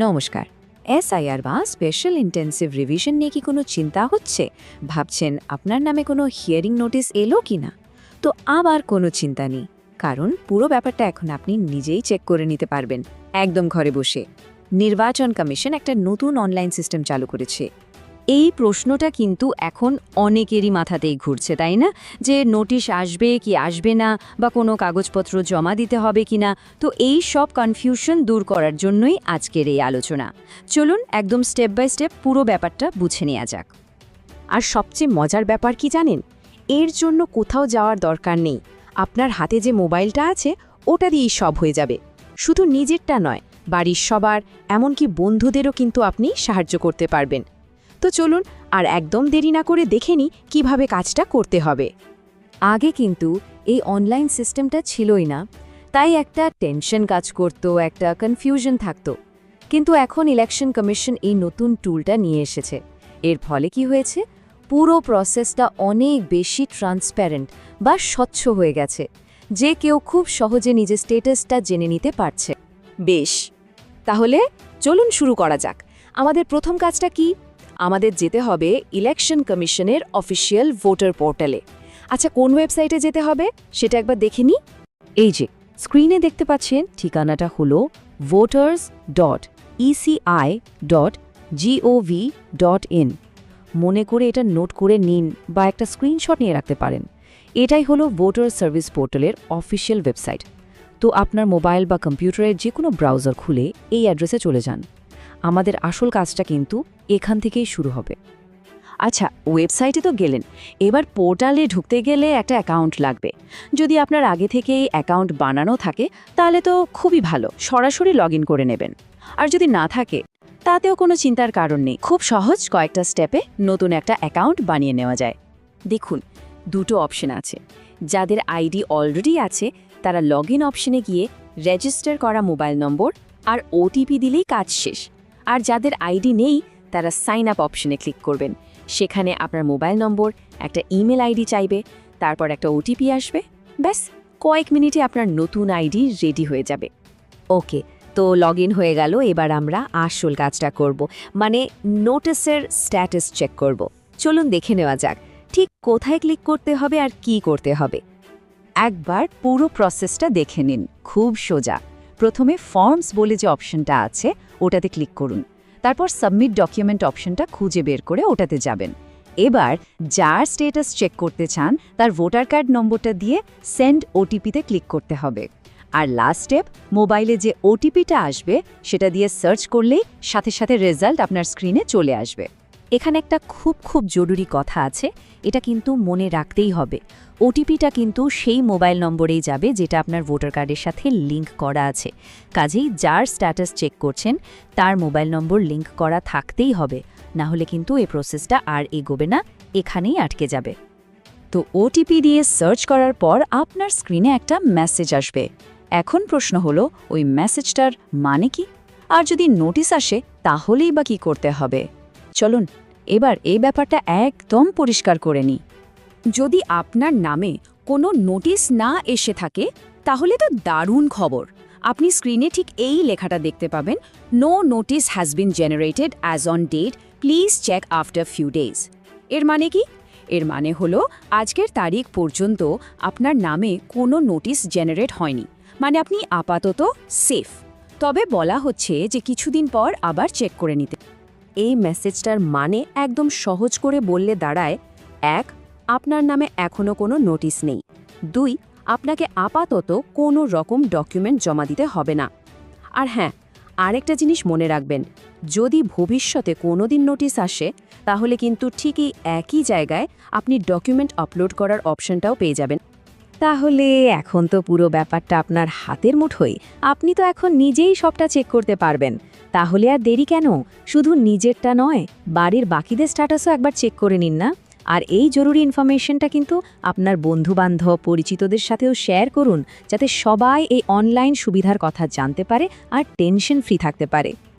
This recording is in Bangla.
নমস্কার। এসআইআর বা স্পেশাল ইন্টেন্সিভ রিভিশন নিয়ে কি কোনো চিন্তা হচ্ছে? ভাবছেন আপনার নামে কোনো হিয়ারিং নোটিস এলো কিনা? তো আবার কোনো চিন্তা নেই, কারণ পুরো ব্যাপারটা এখন আপনি নিজেই চেক করে নিতে পারবেন, একদম ঘরে বসে। নির্বাচন কমিশন একটা নতুন অনলাইন সিস্টেম চালু করেছে। এই প্রশ্নটা কিন্তু এখন অনেকেরই মাথাতেই ঘুরছে, তাই না? যে নোটিশ আসবে কি আসবে না, বা কোনো কাগজপত্র জমা দিতে হবে কিনা। তো এই সব কনফিউশন দূর করার জন্যই আজকের এই আলোচনা। চলুন একদম স্টেপ বাই স্টেপ পুরো ব্যাপারটা বুঝে নেওয়া যাক। আর সবচেয়ে মজার ব্যাপার কি জানেন? এর জন্য কোথাও যাওয়ার দরকার নেই। আপনার হাতে যে মোবাইলটা আছে ওটা দিয়েই সব হয়ে যাবে। শুধু নিজেরটা নয়, বাড়ির সবার, এমনকি বন্ধুদেরও কিন্তু আপনি সাহায্য করতে পারবেন। তো চলুন আর একদম দেরি না করে দেখে নিই কীভাবে কাজটা করতে হবে। আগে কিন্তু এই অনলাইন সিস্টেমটা ছিলই না, তাই একটা টেনশন কাজ করত, একটা কনফিউশন থাকতো। কিন্তু এখন ইলেকশন কমিশন এই নতুন টুলটা নিয়ে এসেছে। এর ফলে কি হয়েছে? পুরো প্রসেসটা অনেক বেশি ট্রান্সপ্যারেন্ট বা স্বচ্ছ হয়ে গেছে, যে কেউ খুব সহজে নিজের স্ট্যাটাসটা জেনে নিতে পারছে। বেশ, তাহলে চলুন শুরু করা যাক। আমাদের প্রথম কাজটা কি? আমাদের যেতে হবে ইলেকশন কমিশনের অফিসিয়াল ভোটার পোর্টালে। আচ্ছা, কোন ওয়েবসাইটে যেতে হবে সেটা একবার দেখে নিই। এই যে স্ক্রিনে দেখতে পাচ্ছেন, ঠিকানাটা হলো voters.eci.gov.in। মনে করে এটা নোট করে নিন বা একটা স্ক্রিনশট নিয়ে রাখতে পারেন। এটাই হলো ভোটার সার্ভিস পোর্টালের অফিসিয়াল ওয়েবসাইট। তো আপনার মোবাইল বা কম্পিউটারের যে কোনো ব্রাউজার খুলে এই অ্যাড্রেসে চলে যান। আমাদের আসল কাজটা কিন্তু এখান থেকেই শুরু হবে। আচ্ছা, ওয়েবসাইটে তো গেলেন, এবার পোর্টালে ঢুকতে গেলে একটা অ্যাকাউন্ট লাগবে। যদি আপনার আগে থেকেই অ্যাকাউন্ট বানানো থাকে তাহলে তো খুবই ভালো, সরাসরি লগ করে নেবেন। আর যদি না থাকে তাতেও কোনো চিন্তার কারণ নেই, খুব সহজ কয়েকটা স্টেপে নতুন একটা অ্যাকাউন্ট বানিয়ে নেওয়া যায়। দেখুন, দুটো অপশন আছে। যাদের আইডি অলরেডি আছে তারা লগ অপশনে গিয়ে রেজিস্টার করা মোবাইল নম্বর আর ওটিপি দিলেই কাজ শেষ। আর যাদের আইডি নেই তারা সাইন আপ অপশনে ক্লিক করবেন। সেখানে আপনার মোবাইল নম্বর, একটা ইমেল আইডি চাইবে, তারপর একটা ওটিপি আসবে। ব্যাস, কয়েক মিনিটে আপনার নতুন আইডি রেডি হয়ে যাবে। ওকে, তো লগ হয়ে গেল। এবার আমরা আসল কাজটা করব, মানে নোটিসের স্ট্যাটাস চেক করব। চলুন দেখে নেওয়া যাক ঠিক কোথায় ক্লিক করতে হবে আর কি করতে হবে। একবার পুরো প্রসেসটা দেখে নিন, খুব সোজা। প্রথমে ফর্মস বলে যে অপশনটা আছে ওটাতে ক্লিক করুন। তারপর সাবমিট ডকুমেন্ট অপশনটা খুঁজে বের করে ওটাতে যাবেন। এবার যার স্ট্যাটাস চেক করতে চান তার ভোটার কার্ড নম্বরটা দিয়ে সেন্ড ওটিপিতে ক্লিক করতে হবে। আর লাস্ট স্টেপ, মোবাইলে যে ওটিপিটা আসবে সেটা দিয়ে সার্চ করলেই সাথে সাথে রেজাল্ট আপনার স্ক্রিনে চলে আসবে। এখানে একটা খুব জরুরি কথা আছে, এটা কিন্তু মনে রাখতেই হবে। ওটিপিটা কিন্তু সেই মোবাইল নম্বরেই যাবে যেটা আপনার ভোটার কার্ডের সাথে লিঙ্ক করা আছে। কাজেই যার স্ট্যাটাস চেক করছেন তার মোবাইল নম্বর লিঙ্ক করা থাকতেই হবে, না হলে কিন্তু এই প্রসেসটা আর এগোবে না, এখানেই আটকে যাবে। তো ওটিপি দিয়ে সার্চ করার পর আপনার স্ক্রিনে একটা মেসেজ আসবে। এখন প্রশ্ন হলো, ওই মেসেজটার মানে কি? আর যদি নোটিশ আসে তাহলেই বা কি করতে হবে? চলুন এবার এই ব্যাপারটা একদম পরিষ্কার করে নিই। যদি আপনার নামে কোনো নোটিশ না এসে থাকে তাহলে তো দারুণ খবর। আপনি স্ক্রিনে ঠিক এই লেখাটা দেখতে পাবেন, no notice has been generated as on date, please check after few days. এর মানে কি? এর মানে হলো আজকের তারিখ পর্যন্ত আপনার নামে কোনো নোটিশ জেনারেট হয়নি, মানে আপনি আপাতত সেফ। তবে বলা হচ্ছে যে কিছুদিন পর আবার চেক করে নিতে। এই মেসেজটার মানে একদম সহজ করে বললে দাঁড়ায়: ১. আপনার নামে এখনও কোনো নোটিশ নেই। ২. আপনাকে আপাতত কোনো রকম ডকুমেন্ট জমা দিতে হবে না। আর হ্যাঁ, আরেকটা জিনিস মনে রাখবেন, যদি ভবিষ্যতে কোনোদিন নোটিশ আসে তাহলে কিন্তু ঠিকই একই জায়গায় আপনি ডকুমেন্ট আপলোড করার অপশনটাও পেয়ে যাবেন। তাহলে এখন তো পুরো ব্যাপারটা আপনার হাতের মুঠোয়, আপনি তো এখন নিজেই সবটা চেক করতে পারবেন। তাহলে আর দেরি কেন? শুধু নিজেরটা নয়, বাড়ির বাকিদের স্ট্যাটাসও একবার চেক করে নিন না। আর এই জরুরি ইনফরমেশনটা কিন্তু আপনার বন্ধুবান্ধব, পরিচিতদের সাথেও শেয়ার করুন, যাতে সবাই এই অনলাইন সুবিধার কথা জানতে পারে আর টেনশন ফ্রি থাকতে পারে।